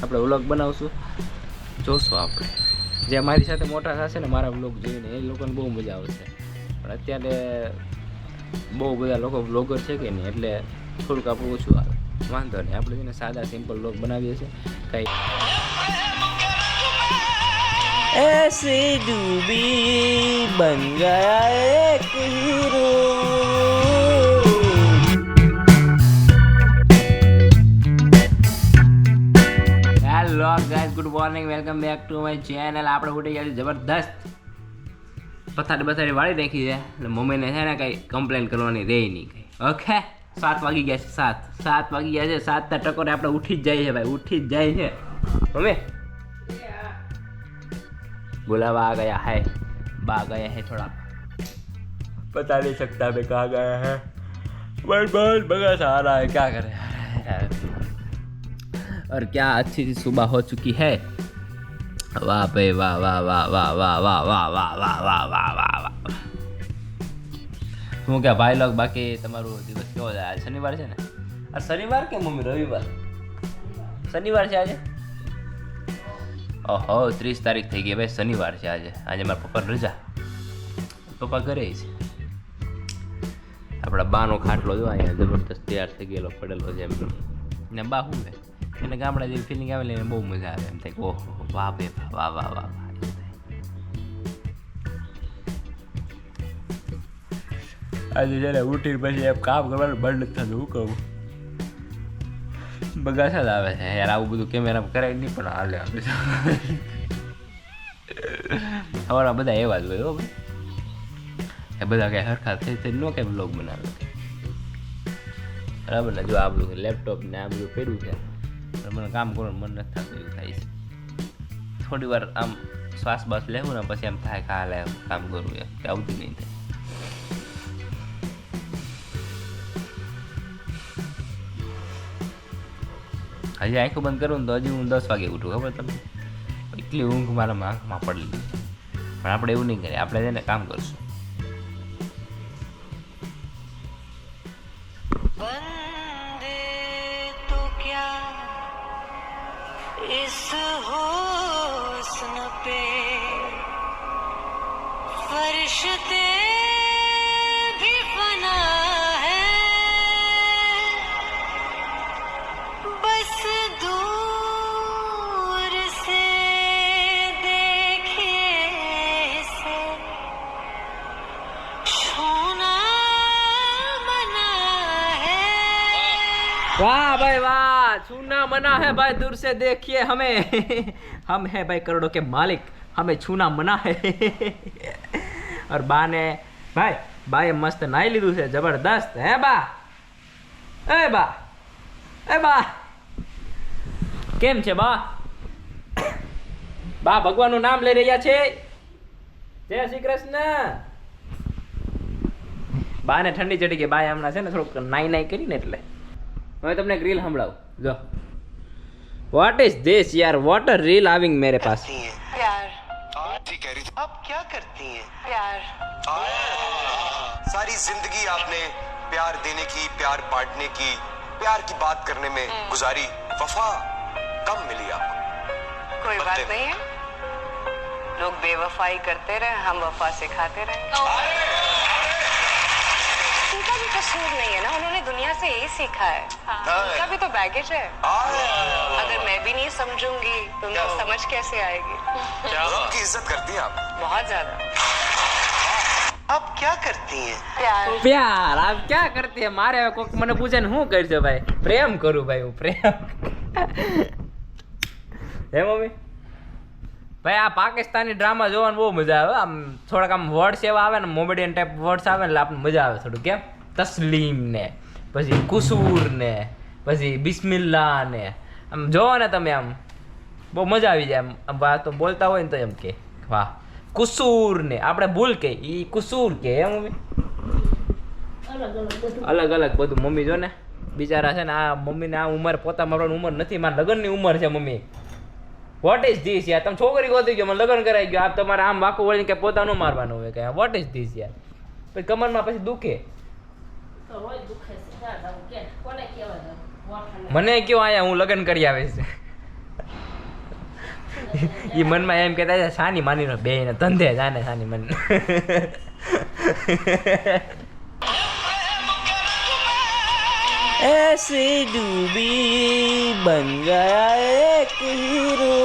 આપણે વ્લોગ બનાવશું, જોશું આપણે. જે મારી સાથે મોટા થશે ને મારા વ્લોગ જોઈને એ લોકોને બહુ મજા આવશે. પણ અત્યારે બહુ બધા લોકો વ્લોગર છે કે નહીં, એટલે થોડુંક આપણું ઓછું આવે. વાંધો નહીં, આપણે છે ને સાદા સિમ્પલ વ્લોગ બનાવીએ છીએ. કંઈ ऐसे डूबी बन गया एक hero. Hello guys, good morning, welcome back to my channel. આપણે ઉઠી ગયા જબરદસ્ત પથારી વાળી નાખી છે એટલે મમ્મીને છે ને કંઈ કમ્પ્લેન કરવાની રહી નહીં કંઈ. ઓકે, 7 વાગી ગયા છે. 7 વાગી ગયા છે. 7 ટકોરે આપણે ઉઠી જ જાય છે ભાઈ, ઉઠી જ જાય છે. મમ્મી बुलावा आ गया है, बा गए हैं, थोड़ा पता नहीं सकता मैं कहाँ गया है, बस बहुत बगा सा आ रहा है, क्या करें यार. और क्या अच्छी सी सुबह हो चुकी है. वाह भाई वाह वाह वाह वाह वाह वाह वाह वाह वाह वाह वाह वाह वाह. હું કે ભાઈ લોગ બાકી તમારો દિવસ કેવો જાય? આજ શનિવાર છે ને? આ શનિવાર કે મમ્મી રવિવાર? શનિવાર છે આજે. ઓહો, 30 તારીખ થઈ ગઈ ભાઈ, શનિવાર છે આજે. આજે મારા પપ્પાને રજા, પપ્પા ઘરે છે. આપણા બાનો ખાટલો જો અહીંયા જબરદસ્ત તૈયાર થઈ ગયેલો પડેલો છે એમ. ને બા શું છે એને ગામડા જેવી ફિલિંગ આવે ને બહુ મજા આવે એમ થાય. ઓહો વાહ બે વાહ વાહ વાહ વાહ. આજે છે ને ઉઠીને પછી એમ કામ કરવાનું બંધ નથી થતું. હું કહું બગાસા જ આવે છે યાર. આવું બધું કેમેરામાં કરાય નહીં પણ હાલે. આપણે અમારા બધા એવા જ હોય હો ભાઈ. એ બધા કંઈ હરખા થઈ ન કંઈ બ્લોગ બનાવે બરાબર ને. જો આ બધું લેપટોપ ને આ બધું પડ્યું છે પણ મને કામ કરવાનું મન નથી થતું એવું થાય છે. થોડી વાર આમ શ્વાસ બાસ લેવું ને પછી એમ થાય કાલે કામ કરવું એમ કે આવતું નહીં થાય. હજી આંખો બંધ કરું ને તો હજી હું 10 વાગે ઉઠું, ખબર તમને? એટલી ઊંઘ મારા આંખમાં પડેલી. પણ આપણે એવું નહીં કરીએ, આપણે તેને કામ કરશું. बंदे तो क्या इस हुस्न पे फरिश्ते भी फना है, बस दूर से देखिए इसे छूना मना है. वाह भाई वाह, छूना मना है भाई, दूर से देखिए हमें. हम है भाई करोड़ों के मालिक, हमें छूना मना है. और बा ने भाई બાએ મસ્ત નાઈ લીધું છે જબરદસ્ત. હે બા, એ બા, એ બા કેમ છે બા? બા ભગવાનનું નામ લઈ રહ્યા છે. જય શ્રી કૃષ્ણ. બાને ઠંડી ચડી ગઈ. બાએ હમણાં છે ને થોડુંક નાઈ કરીને એટલે. मैं तुमने रील हमलाऊं जो व्हाट इज दिस यार, व्हाट अ रील आविंग मेरे पास. प्यार ठीक कह रही थी. आप क्या करती हैं? प्यार सारी जिंदगी आपने प्यार देने की, प्यार बांटने की, प्यार की बात करने में गुजारी. वफा कम मिली आपको. कोई बात नहीं है, लोग बेवफाई करते रहे, हम वफा सिखाते रहे. उनका भी कसूर नहीं है ना, उन्होंने दुनिया से यही सीखा है. उनका भी तो बैगेज है. अगर मैं भी नहीं समझूंगी तो उनको समझ कैसे आएगी? की इज्जत करती हैं आप. बहुत ज्यादा. आप क्या करती हैं? प्यार प्यार आप क्या करते हैं? मारे कोक મને પૂછે ને હું કરજો ભાઈ? પ્રેમ કરું ભાઈ, હું પ્રેમ. હે મમ્મી ભાઈ, આ પાકિસ્તાની ડ્રામા જોવાની બહુ મજા આવે. આમ થોડાક આમ વર્ડ્સ એવા આવે ને, મોમેડિયન ટાઈપ વર્ડ્સ આવે એટલે આપણને મજા આવે થોડું. કેમ? તસ્લીમ ને પછી કુસૂર ને પછી બિસ્મિલ્લા ને આમ જોવો ને તમે આમ બહુ મજા આવી જાય. આમ વાત તો બોલતા હોય ને તો એમ કે વાહ કુસૂર ને આપણે ભૂલ કે ઈ કુસૂર કે. એમ મમ્મી અલગ અલગ બધું. મમ્મી જો ને બિચારા છે ને, આ મમ્મીને આ ઉંમર પોતા મારવાની ઉંમર નથી, મારા લગ્નની ઉંમર છે. મમ્મી વોટ ઇઝ ધીસ યાર? તમે છોકરી ગોતી ગયો, મને લગ્ન કરાવી ગયો, આપ તમારે આમ વાકું વળીને કે પોતાનું મારવાનું હોય કે વોટ ઇઝ ધીસ યાર? પછી કમરમાં પછી દુખે. મને કયો આયા હું લગ્ન કરી આવીશ. એ મનમાં એમ કહેતા છે સાની માનીનો બે ને ધંધે જાને સાની મન ऐसे डूबी बन गया एक हीरो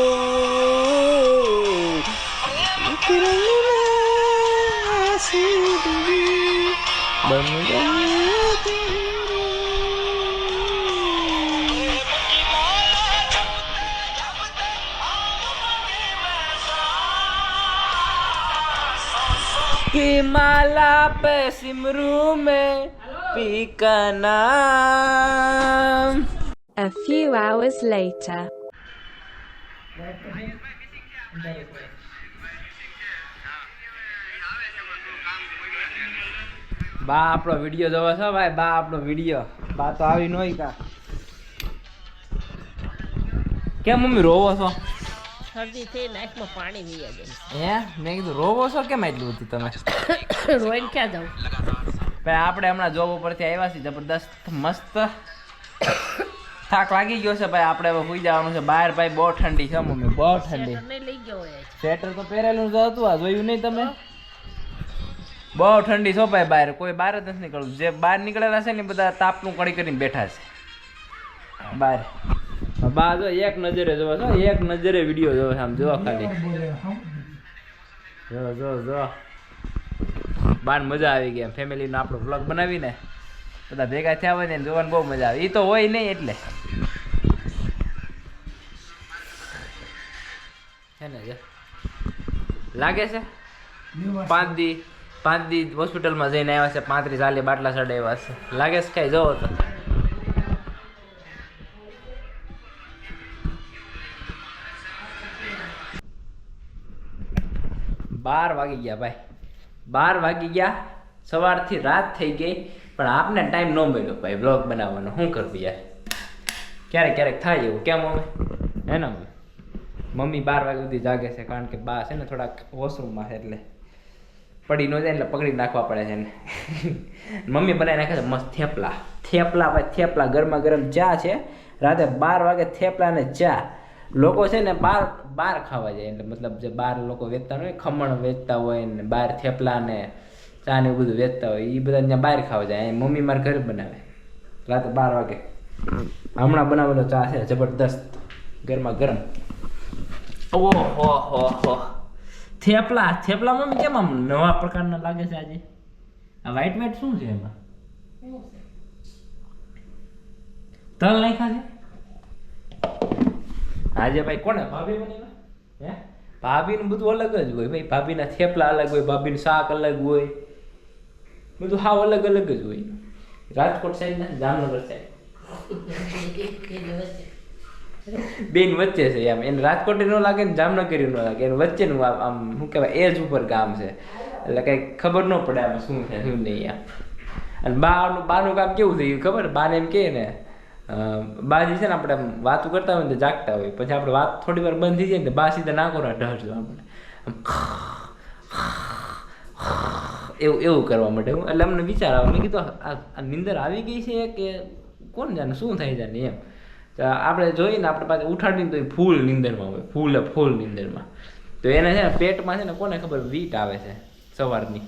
ऐसे डूबी बन गया एक की माला पे सिमरू में पी का नाम. A few hours later. બા આપણો વિડીયો જોવો છો ભાઈ બા આપણો વિડીયો બા તો આવી નોય કા કેમ મમ્મી રોવો છો શરદી થઈ નાકમાં પાણી વીયા જાય હે મેં કીધું રોવો છો કેમ એટલું હતું તમે રોઈને ક્યાં જાઉં ભાઈ આપણે હમણાં જોબ ઉપરથી આવ્યા છીએ જબરદસ્ત મસ્ત થાક લાગી ગયો છે ભાઈ આપણે હવે સુઈ જવાનું છે બહાર ભાઈ બહુ ઠંડી છે મમ્મી બહુ ઠંડી નહીં લઈ ગયો હોય સ્વેટર તો પહેરેલું જ હતું આ જોયું નહીં તમે બહુ ઠંડી છો ભાઈ બહાર કોઈ બહાર જ નથી નીકળવું જે બહાર નીકળેલા છે ને બધા તાપનું કડી કરીને બેઠા છે બહાર બા જો એક નજરે જોવો છો એક નજરે વિડીયો જોવો છે આમ જોવો ખાલી જો જો જો બાર મજા આવી ગઈ ફેમિલીનો આપણો વ્લોગ બનાવીને બધા ભેગા થયા હોય ને જોવાની બહુ મજા આવે એ તો હોય નહીં એટલે છે ને લાગે છે 5 દી હોસ્પિટલમાં જઈને આવ્યા છે 35-40 બાટલા ચડાવ્યા છે લાગે છે કઈ જોવો તો 12 વાગી ગયા ભાઈ 12 વાગી ગયા સવારથી રાત થઈ ગઈ પણ આપને ટાઈમ ન મળ્યો ભાઈ વ્લોગ બનાવવાનો શું કરવું યાર ક્યારેક ક્યારેક થાય એવું કેમ અમે હે ને મમ્મી 12 વાગ્યા સુધી જાગે છે કારણ કે બા છે ને થોડાક વોશરૂમમાં છે એટલે પડી ન જાય એટલે પકડી નાખવા પડે છે ને મમ્મી બનાવી નાખે છે મસ્ત થેપલા ભાઈ થેપલા ગરમા ગરમ ચા છે રાતે 12 વાગે થેપલા ને ચા લોકો છે ને બાર ખાવા જાય એટલે મતલબ જે બાર લોકો વેચતા હોય ખમણ વેચતા હોય ને બહાર થેપલા ને ચા ને એવું બધું વેચતા હોય એ બધા ત્યાં બહાર ખાવા જાય મમ્મી મારા ઘરે બનાવે રાતે 12 વાગે હમણાં બનાવેલો ચા છે જબરદસ્ત ગરમા ગરમ ઓહો હો થેપલા મમ્મી કેમ આમ નવા પ્રકારના લાગે છે આજે આ વ્હાઈટ શું છે એમાં તલ નાખ્યા છે આજે ભાઈ કોને ભાભી બનાવ્યા હે ભાભીનું બધું અલગ જ હોય ભાઈ ભાભીના થેપલા અલગ હોય ભાભીનું શાક અલગ હોય બધું હાવ અલગ અલગ જ હોય રાજકોટ સાઈડ ને જામનગર સાઈડ બેન વચ્ચે છે એમ એને રાજકોટ ન લાગે ને જામનગર ન લાગે એને વચ્ચેનું આમ શું કહેવાય એજ ઉપર ગામ છે એટલે કઈ ખબર ન પડે આમાં શું છે શું નહીં એમ અને બાનું કામ કેવું થયું ખબર બાને એમ કહે ને બાજી છે ને આપણે વાતો કરતા હોય ને જાગતા હોય પછી આપણે વાત થોડી વાર બંધ થઈ જાય ને બા સીધા નાખો ને ઢળજો આપણે એવું કરવા માટે એટલે અમને વિચાર આવે મેં કીધું આ નીંદર આવી ગઈ છે કે કોણ જાણે શું થાય જાણે એમ તો આપણે જોઈએ ને આપણે પાસે ઉઠાડીને તો એ ફૂલ નીંદરમાં હોય ફૂલ નીંદરમાં તો એને છે ને પેટમાં છે ને કોને ખબર વીટ આવે છે સવારની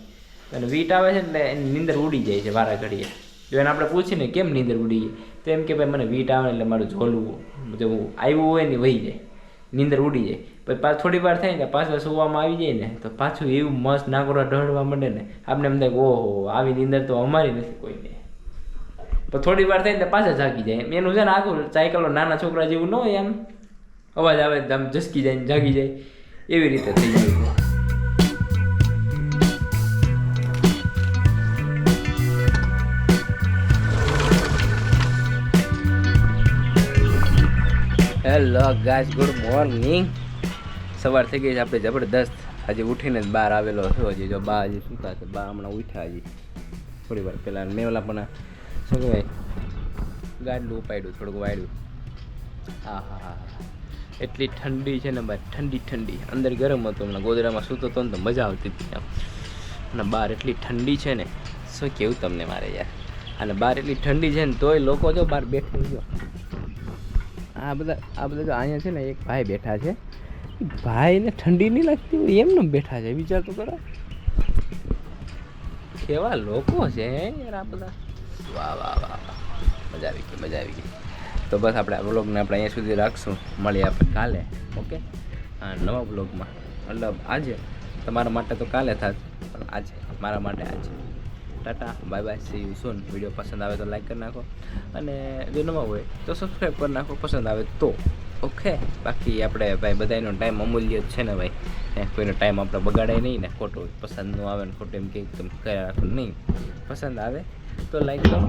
અને વીટ આવે છે એટલે એની નીંદર ઉડી જાય છે વારા ઘડીએ જો એને આપણે પૂછીને કેમ નીંદર ઉડી ગઈ તો એમ કે ભાઈ મને વીટ આવે એટલે મારું ઝોલવું જેવું આવ્યું હોય ને વહી જાય નીંદર ઉડી જાય પછી પાછું થોડી વાર થાય ને પાછું સુવામાં આવી જાય ને તો પાછું એવું મસ્ત નાકોડા ઢળવા માંડે ને આપણે એમ થાય ઓહો આવી નીંદર તો અમારી નથી કોઈને પણ થોડી વાર થાય ને પાછા જાગી જાય એનું છે ને આખું સાયકલો નાના છોકરા જેવું ન હોય એમ અવાજ આવે આમ ઝસકી જાય ને જાગી જાય એવી રીતે થઈ ગયું હેલો ગાઈસ ગુડ મોર્નિંગ સવાર થઈ ગઈ છે આપણે જબરદસ્ત હજી ઉઠીને જ બહાર આવેલો હતો હજી જો બા હજી સૂતા છે બા હમણાં ઉઠ્યા હજી થોડી વાર પહેલાં મેં ઓલા પણ શું કહેવાય ગાડલું ઉપાડ્યું થોડુંક વાળ્યું હા એટલી ઠંડી છે ને ભાઈ ઠંડી અંદર ગરમ હતું હમણાં ગોદડામાં સૂતો હતો ને તો મજા આવતી હતી આમ અને બહાર એટલી ઠંડી છે ને શું કેવું તમને મારે યાર અને બહાર એટલી ઠંડી છે ને તોય લોકો જો બહાર બેઠું જો આ બધા જો અહીંયા છે ને એક ભાઈ બેઠા છે ભાઈને ઠંડી નહીં લાગતી હોય એમને બેઠા છે, વિચાર તો કરો કેવા લોકો છે યાર આ બધા. વાહ વાહ વાહ વાહ, મજા આવી ગઈ મજા આવી ગઈ. તો બસ આપણે આ વ્લોગને આપણે અહીંયા સુધી રાખશું, મળીએ આપણે કાલે. ઓકે, હા નવા વ્લોગમાં, મતલબ આજે તમારા માટે તો કાલે થાત, પણ આજે મારા માટે આજે. Tata bye bye, C you soon. Video પસંદ આવે તો લાઈક કરી નાખો, અને જો નવા હોય તો સબસ્ક્રાઈબ કરી નાખો પસંદ આવે તો. ઓકે, બાકી આપણે ભાઈ બધાનો ટાઈમ અમૂલ્ય જ છે ને ભાઈ, કોઈનો ટાઈમ આપણે બગાડાય નહીં ને, ખોટો પસંદ ન આવે ને ખોટું એમ કે એકદમ કર્યા રાખો નહીં. પસંદ આવે તો લાઈક કરો,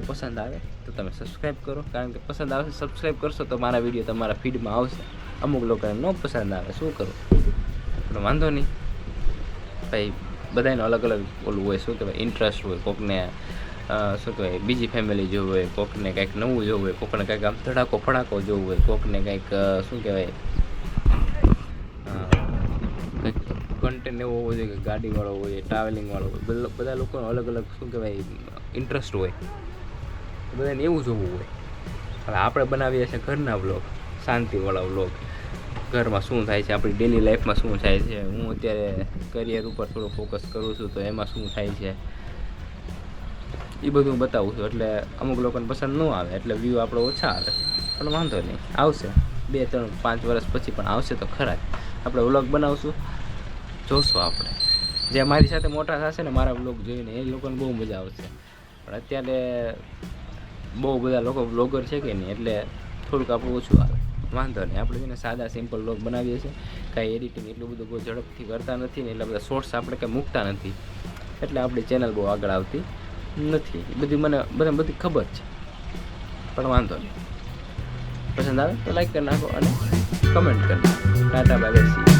પસંદ આવે તો તમે સબસ્ક્રાઈબ કરો, કારણ કે પસંદ આવશે સબસ્ક્રાઈબ કરશો તો મારા વિડીયો તમારા ફીડમાં આવશે. અમુક લોકોને ન પસંદ આવે, શું કરું, પણ વાંધો નહીં ભાઈ, બધાનો અલગ અલગ ઓલું હોય, શું કહેવાય ઇન્ટરેસ્ટ હોય. કોકને શું કહેવાય બીજી ફેમિલી જોવું હોય, કોકને કંઈક નવું જોવું હોય, કોકને કંઈક આમ ધડાકો ફડાકો જોવું હોય, કોકને કંઈક શું કહેવાય કંઈક કન્ટેન્ટ એવો હોવો જોઈએ કે ગાડીવાળો હોય, ટ્રાવેલિંગવાળો હોય, બધા લોકોનો અલગ અલગ શું કહેવાય ઇન્ટરેસ્ટ હોય, બધાને એવું જોવું હોય. હવે આપણે બનાવીએ છીએ ઘરના વ્લોગ, શાંતિવાળા વ્લોગ, ઘરમાં શું થાય છે, આપણી ડેલી લાઈફમાં શું થાય છે. હું અત્યારે કરિયર ઉપર થોડું ફોકસ કરું છું, તો એમાં શું થાય છે એ બધું બતાવું છું. એટલે અમુક લોકોને પસંદ ન આવે, એટલે વ્યૂ આપણો ઓછા આવે, પણ વાંધો નહીં, આવશે 2, 3, 5 વર્ષ પછી પણ આવશે તો ખરા જ. આપણે વ્લોગ બનાવશું, જોશું આપણે. જે મારી સાથે મોટા થશે ને મારા વ્લોગ જોઈને, એ લોકોને બહુ મજા આવશે. પણ અત્યારે બહુ બધા લોકો વ્લોગર છે કે નહીં, એટલે થોડુંક આપણું ઓછું આવે. વાંધો નહીં, આપણે છે ને સાદા સિમ્પલ વ્લોગ બનાવીએ છીએ, કાંઈ એડિટિંગ એટલું બધું બહુ ઝડપથી કરતા નથી ને, એટલા બધા શોર્ટ્સ આપણે કંઈ મૂકતા નથી, એટલે આપણી ચેનલ બહુ આગળ આવતી નથી. એ બધી મને બધી ખબર છે, પણ વાંધો નહીં. પસંદ આવે તો લાઈક કરી નાખો અને કમેન્ટ કરી નાખો. Tata bye bye.